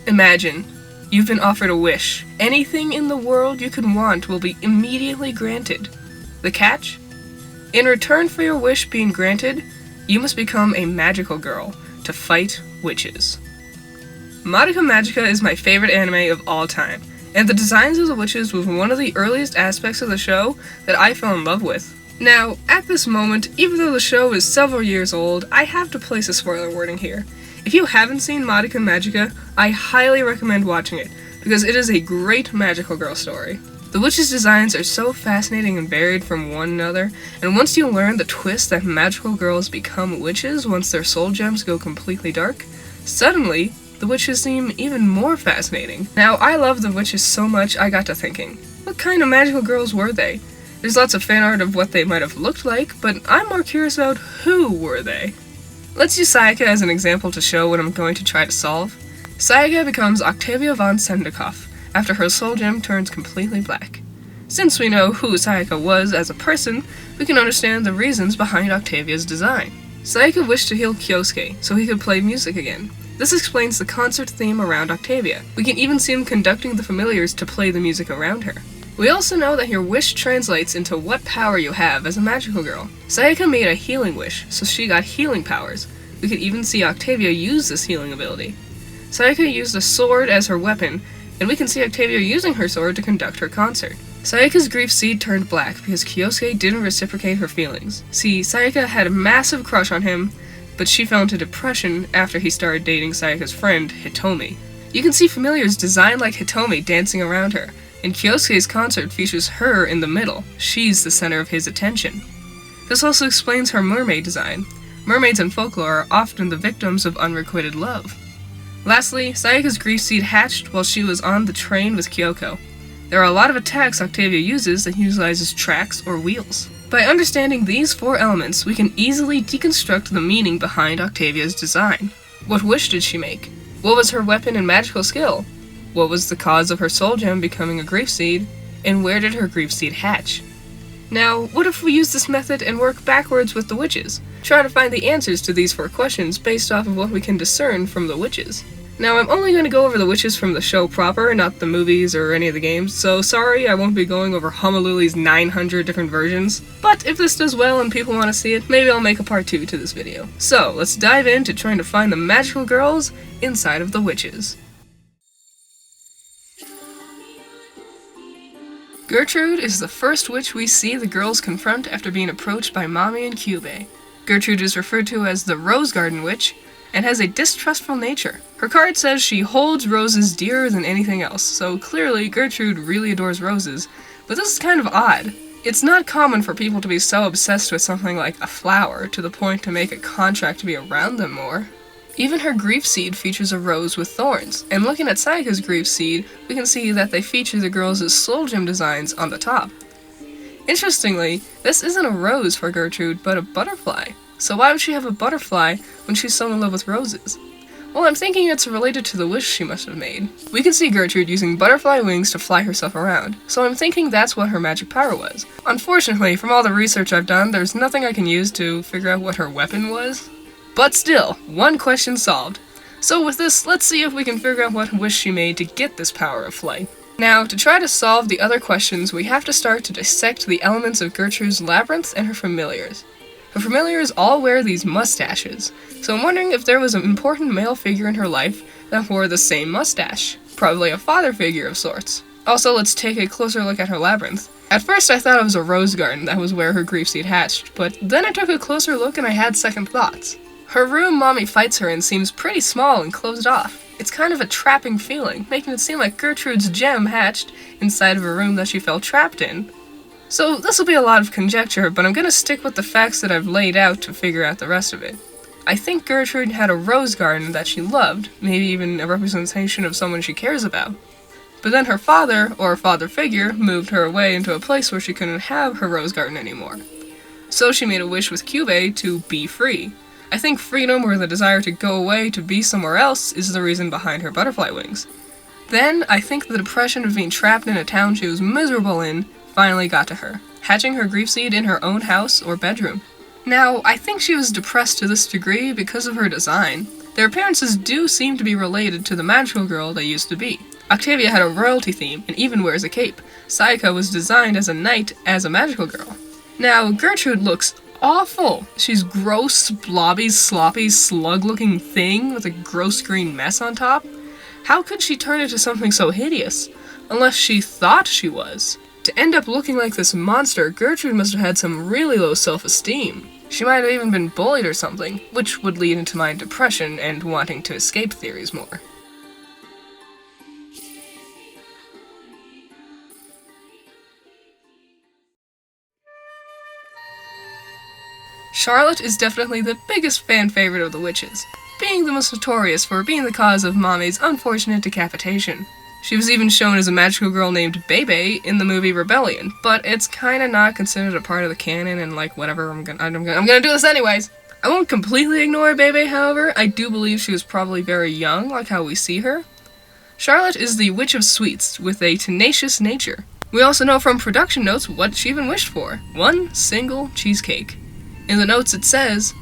Imagine, you've been offered a wish. Anything in the world you can want will be immediately granted. The catch? In return for your wish being granted, you must become a magical girl to fight witches. Madoka Magica is my favorite anime of all time, and the designs of the witches was one of the earliest aspects of the show that I fell in love with. Now, at this moment, even though the show is several years old, I have to place a spoiler warning here. If you haven't seen Madoka Magica, I highly recommend watching it, because it is a great magical girl story. The witches' designs are so fascinating and varied from one another, and once you learn the twist that magical girls become witches once their soul gems go completely dark, suddenly, the witches seem even more fascinating. Now, I love the witches so much I got to thinking, what kind of magical girls were they? There's lots of fan art of what they might have looked like, but I'm more curious about who were they? Let's use Sayaka as an example to show what I'm going to try to solve. Sayaka becomes Octavia von Sendikoff after her soul gem turns completely black. Since we know who Sayaka was as a person, we can understand the reasons behind Octavia's design. Sayaka wished to heal Kyosuke so he could play music again. This explains the concert theme around Octavia. We can even see him conducting the familiars to play the music around her. We also know that your wish translates into what power you have as a magical girl. Sayaka made a healing wish, so she got healing powers. We could even see Octavia use this healing ability. Sayaka used a sword as her weapon, and we can see Octavia using her sword to conduct her concert. Sayaka's grief seed turned black because Kyosuke didn't reciprocate her feelings. See, Sayaka had a massive crush on him, but she fell into depression after he started dating Sayaka's friend, Hitomi. You can see familiars designed like Hitomi dancing around her, and Kyosuke's concert features her in the middle. She's the center of his attention. This also explains her mermaid design. Mermaids in folklore are often the victims of unrequited love. Lastly, Sayaka's grief seed hatched while she was on the train with Kyoko. There are a lot of attacks Octavia uses that utilizes tracks or wheels. By understanding these four elements, we can easily deconstruct the meaning behind Octavia's design. What wish did she make? What was her weapon and magical skill? What was the cause of her soul gem becoming a grief seed? And where did her grief seed hatch? Now, what if we use this method and work backwards with the witches? Try to find the answers to these four questions based off of what we can discern from the witches. Now, I'm only going to go over the witches from the show proper, not the movies or any of the games, so sorry I won't be going over Honolulu's 900 different versions. But if this does well and people want to see it, maybe I'll make a part 2 to this video. So, let's dive into trying to find the magical girls inside of the witches. Gertrude is the first witch we see the girls confront after being approached by Mami and Kyubey. Gertrude is referred to as the Rose Garden Witch, and has a distrustful nature. Her card says she holds roses dearer than anything else, so clearly Gertrude really adores roses, but this is kind of odd. It's not common for people to be so obsessed with something like a flower to the point to make a contract to be around them more. Even her grief seed features a rose with thorns, and looking at Sayaka's grief seed, we can see that they feature the girls' soul gem designs on the top. Interestingly, this isn't a rose for Gertrude, but a butterfly. So why would she have a butterfly when she's so in love with roses? Well, I'm thinking it's related to the wish she must have made. We can see Gertrude using butterfly wings to fly herself around, so I'm thinking that's what her magic power was. Unfortunately, from all the research I've done, there's nothing I can use to figure out what her weapon was. But still, one question solved. So with this, let's see if we can figure out what wish she made to get this power of flight. Now, to try to solve the other questions, we have to start to dissect the elements of Gertrude's labyrinth and her familiars. Her familiars all wear these mustaches, so I'm wondering if there was an important male figure in her life that wore the same mustache. Probably a father figure of sorts. Also, let's take a closer look at her labyrinth. At first I thought it was a rose garden that was where her grief seed hatched, but then I took a closer look and I had second thoughts. Her room Mommy fights her in seems pretty small and closed off. It's kind of a trapping feeling, making it seem like Gertrude's gem hatched inside of a room that she felt trapped in. So this will be a lot of conjecture, but I'm gonna stick with the facts that I've laid out to figure out the rest of it. I think Gertrude had a rose garden that she loved, maybe even a representation of someone she cares about. But then her father, or father figure, moved her away into a place where she couldn't have her rose garden anymore. So she made a wish with Kyubey to be free. I think freedom or the desire to go away to be somewhere else is the reason behind her butterfly wings. Then, I think the depression of being trapped in a town she was miserable in finally got to her, hatching her grief seed in her own house or bedroom. Now, I think she was depressed to this degree because of her design. Their appearances do seem to be related to the magical girl they used to be. Octavia had a royalty theme and even wears a cape. Sayaka was designed as a knight as a magical girl. Now, Gertrude looks awful. She's gross, blobby, sloppy, slug-looking thing with a gross green mess on top. How could she turn into something so hideous? Unless she thought she was. To end up looking like this monster, Gertrude must have had some really low self-esteem. She might have even been bullied or something, which would lead into my depression and wanting to escape theories more. Charlotte is definitely the biggest fan favorite of the witches, being the most notorious for being the cause of Mommy's unfortunate decapitation. She was even shown as a magical girl named Bebe in the movie Rebellion, but it's kinda not considered a part of the canon and like whatever, I'm gonna do this anyways! I won't completely ignore Bebe, however. I do believe she was probably very young, like how we see her. Charlotte is the Witch of Sweets, with a tenacious nature. We also know from production notes what she even wished for. One single cheesecake. In the notes it says,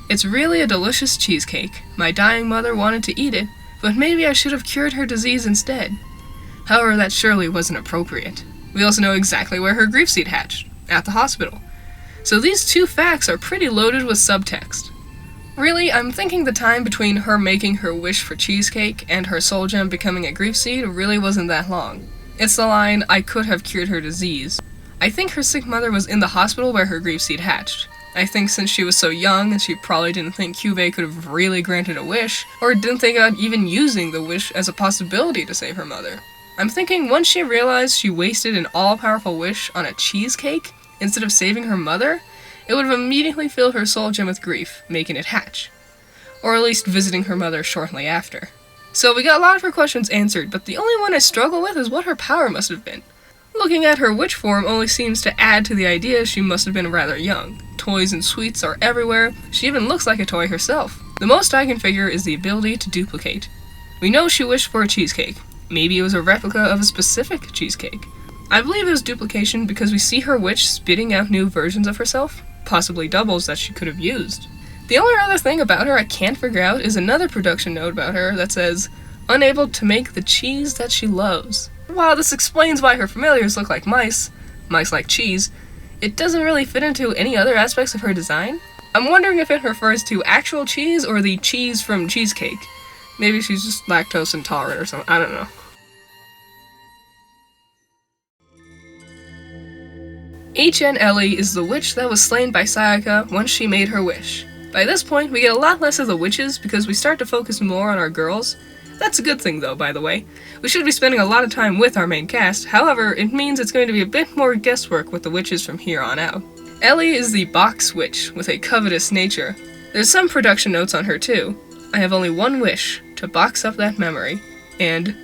"It's really a delicious cheesecake. My dying mother wanted to eat it, but maybe I should have cured her disease instead." However, that surely wasn't appropriate. We also know exactly where her grief seed hatched, at the hospital. So these two facts are pretty loaded with subtext. Really, I'm thinking the time between her making her wish for cheesecake and her soul gem becoming a grief seed really wasn't that long. It's the line, "I could have cured her disease." I think her sick mother was in the hospital where her grief seed hatched. I think since she was so young and she probably didn't think Cube could have really granted a wish, or didn't think about even using the wish as a possibility to save her mother. I'm thinking once she realized she wasted an all-powerful wish on a cheesecake instead of saving her mother, it would have immediately filled her soul gem with grief, making it hatch. Or at least visiting her mother shortly after. So we got a lot of her questions answered, but the only one I struggle with is what her power must have been. Looking at her witch form only seems to add to the idea she must have been rather young. Toys and sweets are everywhere, she even looks like a toy herself. The most I can figure is the ability to duplicate. We know she wished for a cheesecake. Maybe it was a replica of a specific cheesecake. I believe it was duplication because we see her witch spitting out new versions of herself, possibly doubles that she could have used. The only other thing about her I can't figure out is another production note about her that says, "Unable to make the cheese that she loves." While this explains why her familiars look like mice like cheese, it doesn't really fit into any other aspects of her design. I'm wondering if it refers to actual cheese or the cheese from cheesecake. Maybe she's just lactose intolerant or something, I don't know. H.N. Ellie is the witch that was slain by Sayaka once she made her wish. By this point, we get a lot less of the witches because we start to focus more on our girls. That's a good thing though, by the way. We should be spending a lot of time with our main cast, however, it means it's going to be a bit more guesswork with the witches from here on out. Ellie is the box witch, with a covetous nature. There's some production notes on her too. "I have only one wish, to box up that memory," and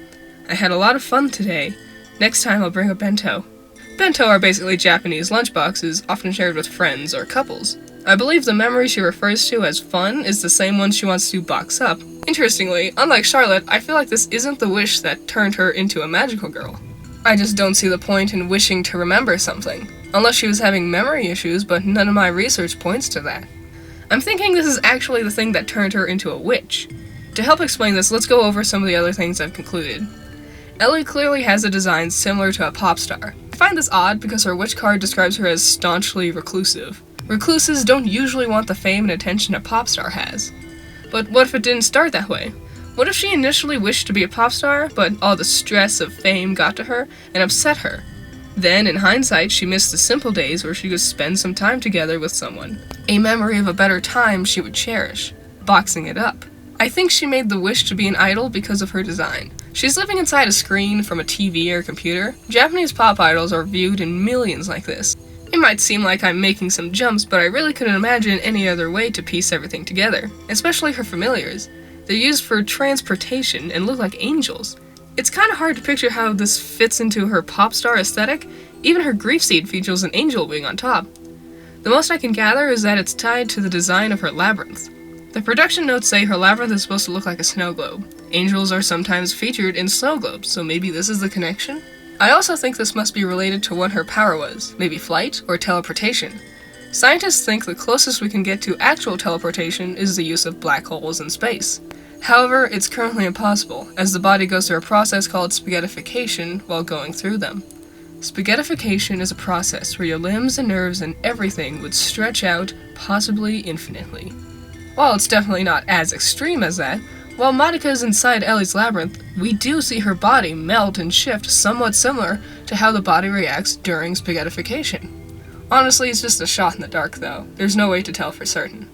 "I had a lot of fun today. Next time I'll bring a bento." Bento are basically Japanese lunchboxes, often shared with friends or couples. I believe the memory she refers to as fun is the same one she wants to box up. Interestingly, unlike Charlotte, I feel like this isn't the wish that turned her into a magical girl. I just don't see the point in wishing to remember something, unless she was having memory issues, but none of my research points to that. I'm thinking this is actually the thing that turned her into a witch. To help explain this, let's go over some of the other things I've concluded. Ellie clearly has a design similar to a pop star. I find this odd because her witch card describes her as staunchly reclusive. Recluses don't usually want the fame and attention a pop star has. But what if it didn't start that way? What if she initially wished to be a pop star, but all the stress of fame got to her and upset her? Then, in hindsight, she missed the simple days where she could spend some time together with someone. A memory of a better time she would cherish. Boxing it up. I think she made the wish to be an idol because of her design. She's living inside a screen from a TV or computer. Japanese pop idols are viewed in millions like this. It might seem like I'm making some jumps, but I really couldn't imagine any other way to piece everything together, especially her familiars. They're used for transportation and look like angels. It's kinda hard to picture how this fits into her pop star aesthetic. Even her grief seed features an angel wing on top. The most I can gather is that it's tied to the design of her labyrinth. The production notes say her labyrinth is supposed to look like a snow globe. Angels are sometimes featured in snow globes, so maybe this is the connection? I also think this must be related to what her power was, maybe flight or teleportation. Scientists think the closest we can get to actual teleportation is the use of black holes in space. However, it's currently impossible, as the body goes through a process called spaghettification while going through them. Spaghettification is a process where your limbs and nerves and everything would stretch out, possibly infinitely. While it's definitely not as extreme as that, while Madoka is inside Ellie's labyrinth, we do see her body melt and shift somewhat similar to how the body reacts during spaghettification. Honestly, it's just a shot in the dark though. There's no way to tell for certain.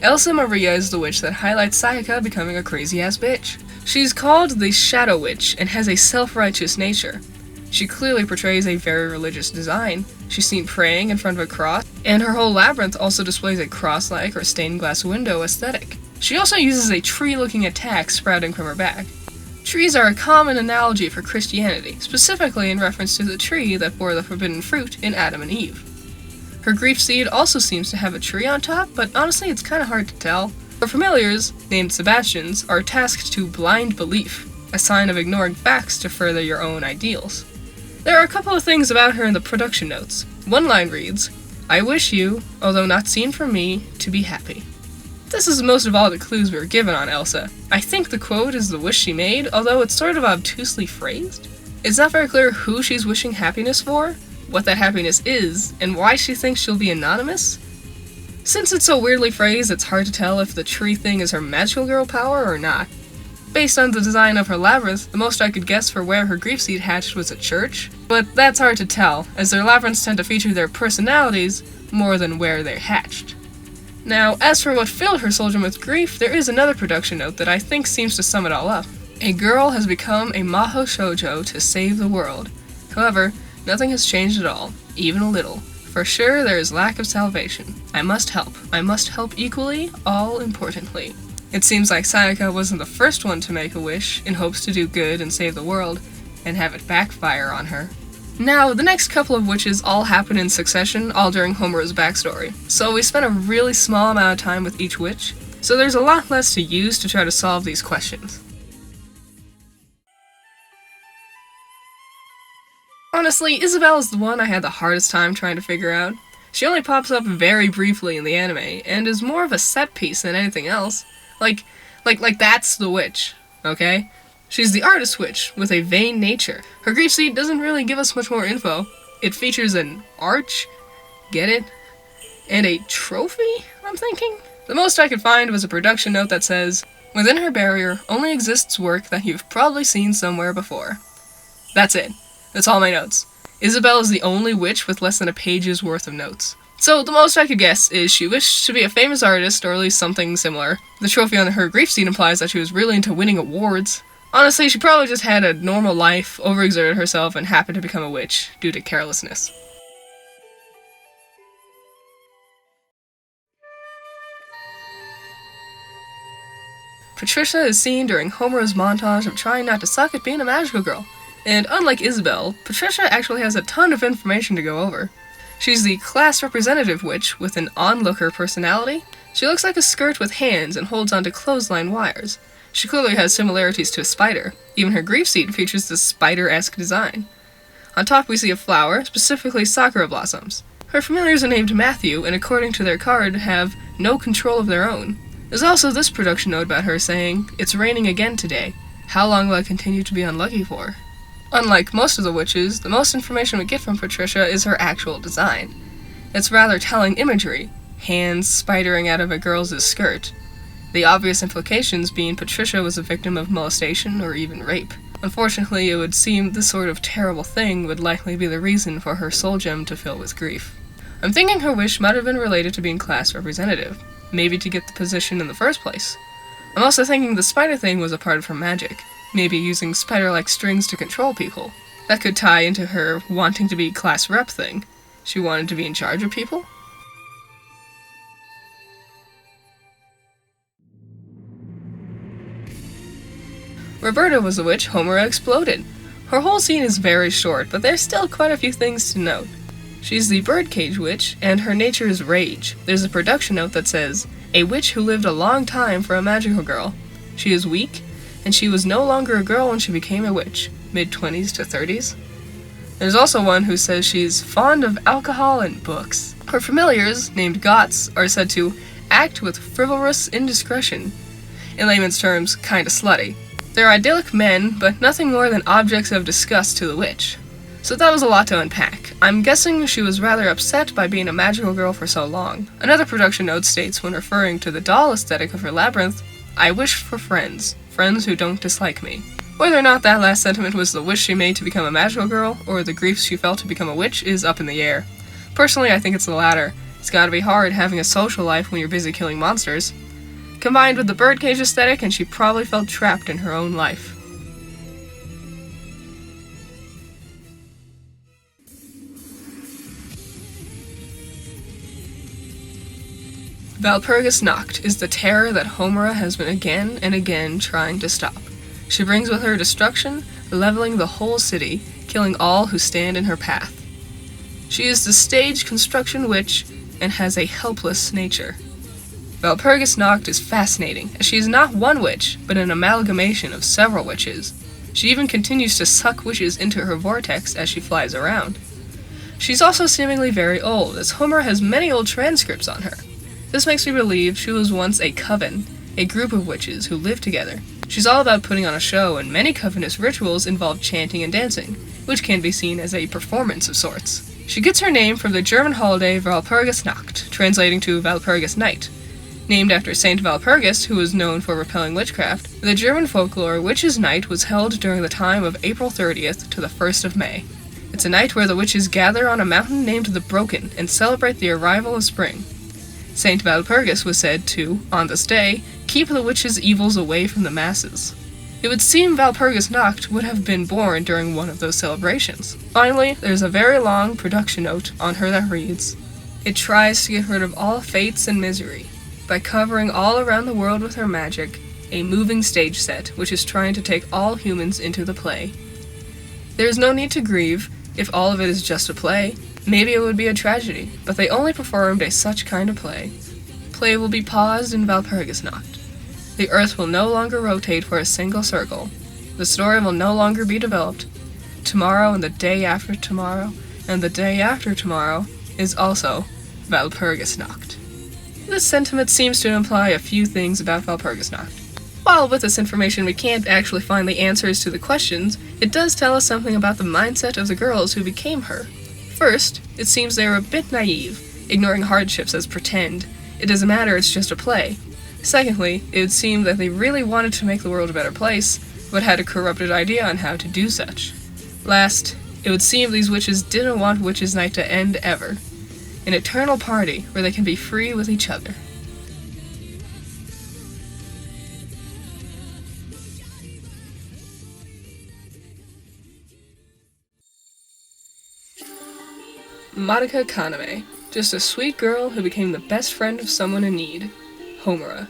Elsa Maria is the witch that highlights Sayaka becoming a crazy-ass bitch. She's called the Shadow Witch and has a self-righteous nature. She clearly portrays a very religious design. She's seen praying in front of a cross, and her whole labyrinth also displays a cross-like or stained glass window aesthetic. She also uses a tree-looking attack sprouting from her back. Trees are a common analogy for Christianity, specifically in reference to the tree that bore the forbidden fruit in Adam and Eve. Her grief seed also seems to have a tree on top, but honestly it's kinda hard to tell. Her familiars, named Sebastians, are tasked to blind belief, a sign of ignoring facts to further your own ideals. There are a couple of things about her in the production notes. One line reads, "I wish you, although not seen from me, to be happy." This is most of all the clues we were given on Elsa. I think the quote is the wish she made, although it's sort of obtusely phrased. It's not very clear who she's wishing happiness for, what that happiness is, and why she thinks she'll be anonymous. Since it's so weirdly phrased, it's hard to tell if the tree thing is her magical girl power or not. Based on the design of her labyrinth, the most I could guess for where her grief seed hatched was a church, but that's hard to tell, as their labyrinths tend to feature their personalities more than where they're hatched. Now, as for what filled her soldier with grief, there is another production note that I think seems to sum it all up. A girl has become a Maho Shoujo to save the world. However, nothing has changed at all, even a little. For sure, there is lack of salvation. I must help. I must help equally, all importantly. It seems like Sayaka wasn't the first one to make a wish in hopes to do good and save the world, and have it backfire on her. Now, the next couple of witches all happen in succession, all during Homeru's backstory, so we spent a really small amount of time with each witch, so there's a lot less to use to try to solve these questions. Honestly, Isabelle is the one I had the hardest time trying to figure out. She only pops up very briefly in the anime, and is more of a set piece than anything else. Like that's the witch, okay? She's the artist witch, with a vain nature. Her grief seed doesn't really give us much more info. It features an arch, get it? And a trophy, I'm thinking? The most I could find was a production note that says, "Within her barrier only exists work that you've probably seen somewhere before." That's it. That's all my notes. Isabelle is the only witch with less than a page's worth of notes. So the most I could guess is she wished to be a famous artist, or at least something similar. The trophy on her grief seed implies that she was really into winning awards. Honestly, she probably just had a normal life, overexerted herself, and happened to become a witch due to carelessness. Patricia is seen during Homeru's montage of trying not to suck at being a magical girl. And unlike Isabelle, Patricia actually has a ton of information to go over. She's the class representative witch with an onlooker personality. She looks like a skirt with hands and holds onto clothesline wires. She clearly has similarities to a spider. Even her grief seed features this spider-esque design. On top we see a flower, specifically sakura blossoms. Her familiars are named Matthew, and according to their card, have no control of their own. There's also this production note about her saying, "It's raining again today. How long will I continue to be unlucky for?" Unlike most of the witches, the most information we get from Patricia is her actual design. It's rather telling imagery, hands spidering out of a girl's skirt. The obvious implications being Patricia was a victim of molestation or even rape. Unfortunately, it would seem this sort of terrible thing would likely be the reason for her soul gem to fill with grief. I'm thinking her wish might have been related to being class representative, maybe to get the position in the first place. I'm also thinking the spider thing was a part of her magic, maybe using spider-like strings to control people. That could tie into her wanting to be class rep thing. She wanted to be in charge of people? Roberto was the witch Homura exploded. Her whole scene is very short, but there's still quite a few things to note. She's the birdcage witch, and her nature is rage. There's a production note that says, "A witch who lived a long time for a magical girl. She is weak, and she was no longer a girl when she became a witch, mid-20s to 30s. There's also one who says she's fond of alcohol and books. Her familiars, named Gots, are said to act with frivolous indiscretion. In layman's terms, kinda slutty. They're idyllic men, but nothing more than objects of disgust to the witch. So that was a lot to unpack. I'm guessing she was rather upset by being a magical girl for so long. Another production note states, when referring to the doll aesthetic of her labyrinth, "I wish for friends who don't dislike me." Whether or not that last sentiment was the wish she made to become a magical girl, or the grief she felt to become a witch, is up in the air. Personally, I think it's the latter. It's gotta be hard having a social life when you're busy killing monsters. Combined with the birdcage aesthetic, and she probably felt trapped in her own life. Walpurgis Nacht is the terror that Homura has been again and again trying to stop. She brings with her destruction, leveling the whole city, killing all who stand in her path. She is the stage construction witch and has a helpless nature. Walpurgis Nacht is fascinating, as she is not one witch, but an amalgamation of several witches. She even continues to suck witches into her vortex as she flies around. She's also seemingly very old, as Homura has many old transcripts on her. This makes me believe she was once a coven, a group of witches who lived together. She's all about putting on a show, and many covenant's rituals involve chanting and dancing, which can be seen as a performance of sorts. She gets her name from the German holiday Walpurgis Nacht, translating to Walpurgis Night. Named after Saint Walpurgis, who was known for repelling witchcraft, in the German folklore, Witches' Night was held during the time of April 30th to the 1st of May. It's a night where the witches gather on a mountain named the Broken and celebrate the arrival of spring. Saint Walpurgis was said to, on this day, keep the witches' evils away from the masses. It would seem Walpurgis Nacht would have been born during one of those celebrations. Finally, there's a very long production note on her that reads, "It tries to get rid of all fates and misery by covering all around the world with her magic, a moving stage set which is trying to take all humans into the play. There is no need to grieve if all of it is just a play. Maybe it would be a tragedy, but they only performed a such kind of play. Play will be paused in Walpurgis Nacht. The earth will no longer rotate for a single circle. The story will no longer be developed. Tomorrow and the day after tomorrow and the day after tomorrow is also Walpurgis Nacht." This sentiment seems to imply a few things about Walpurgis Nacht. While with this information we can't actually find the answers to the questions, it does tell us something about the mindset of the girls who became her. First, it seems they are a bit naive, ignoring hardships as pretend. It doesn't matter, it's just a play. Secondly, it would seem that they really wanted to make the world a better place, but had a corrupted idea on how to do such. Last, it would seem these witches didn't want Witches' Night to end ever. An eternal party where they can be free with each other. Madoka Kaname, just a sweet girl who became the best friend of someone in need. Homura.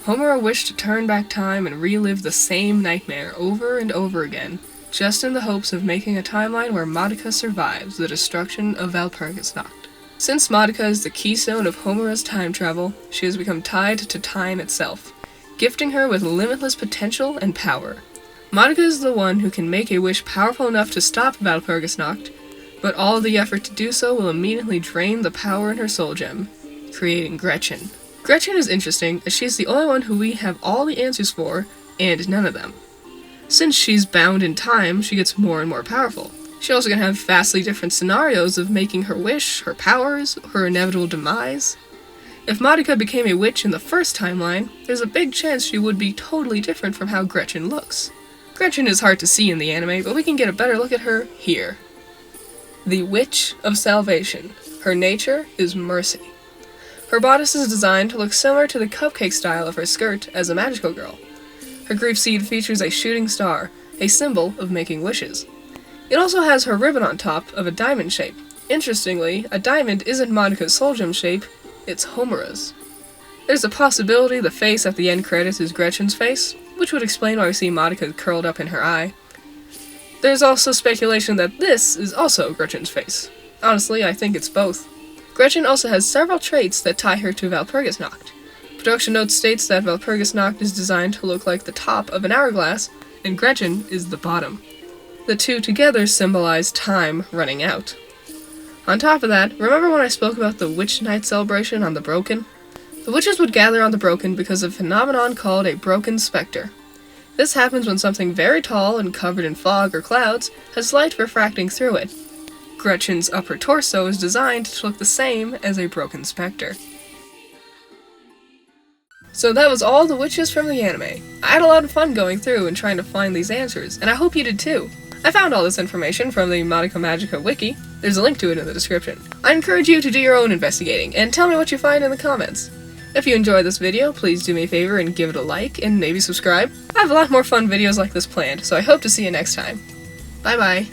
Homura wished to turn back time and relive the same nightmare over and over again, just in the hopes of making a timeline where Madoka survives the destruction of Walpurgis Nacht. Since Madoka is the keystone of Homura's time travel, she has become tied to time itself, gifting her with limitless potential and power. Madoka is the one who can make a wish powerful enough to stop Walpurgis Nacht, but all of the effort to do so will immediately drain the power in her soul gem, creating Gretchen. Gretchen is interesting, as she's the only one who we have all the answers for, and none of them. Since she's bound in time, she gets more and more powerful. She also can have vastly different scenarios of making her wish, her powers, her inevitable demise. If Madoka became a witch in the first timeline, there's a big chance she would be totally different from how Gretchen looks. Gretchen is hard to see in the anime, but we can get a better look at her here. The Witch of Salvation. Her nature is mercy. Her bodice is designed to look similar to the cupcake style of her skirt as a magical girl. Her grief seed features a shooting star, a symbol of making wishes. It also has her ribbon on top of a diamond shape. Interestingly, a diamond isn't Madoka's soul gem shape, it's Homura's. There's a possibility the face at the end credits is Gretchen's face, which would explain why we see Madoka curled up in her eye. There's also speculation that this is also Gretchen's face. Honestly, I think it's both. Gretchen also has several traits that tie her to Walpurgis Nacht. Production note states that Walpurgis Nacht is designed to look like the top of an hourglass, and Gretchen is the bottom. The two together symbolize time running out. On top of that, remember when I spoke about the Witch Night celebration on the Broken? The witches would gather on the Broken because of a phenomenon called a broken specter. This happens when something very tall and covered in fog or clouds has light refracting through it. Gretchen's upper torso is designed to look the same as a broken specter. So that was all the witches from the anime. I had a lot of fun going through and trying to find these answers, and I hope you did too. I found all this information from the Madoka Magica wiki. There's a link to it in the description. I encourage you to do your own investigating, and tell me what you find in the comments. If you enjoyed this video, please do me a favor and give it a like, and maybe subscribe. I have a lot more fun videos like this planned, so I hope to see you next time. Bye bye.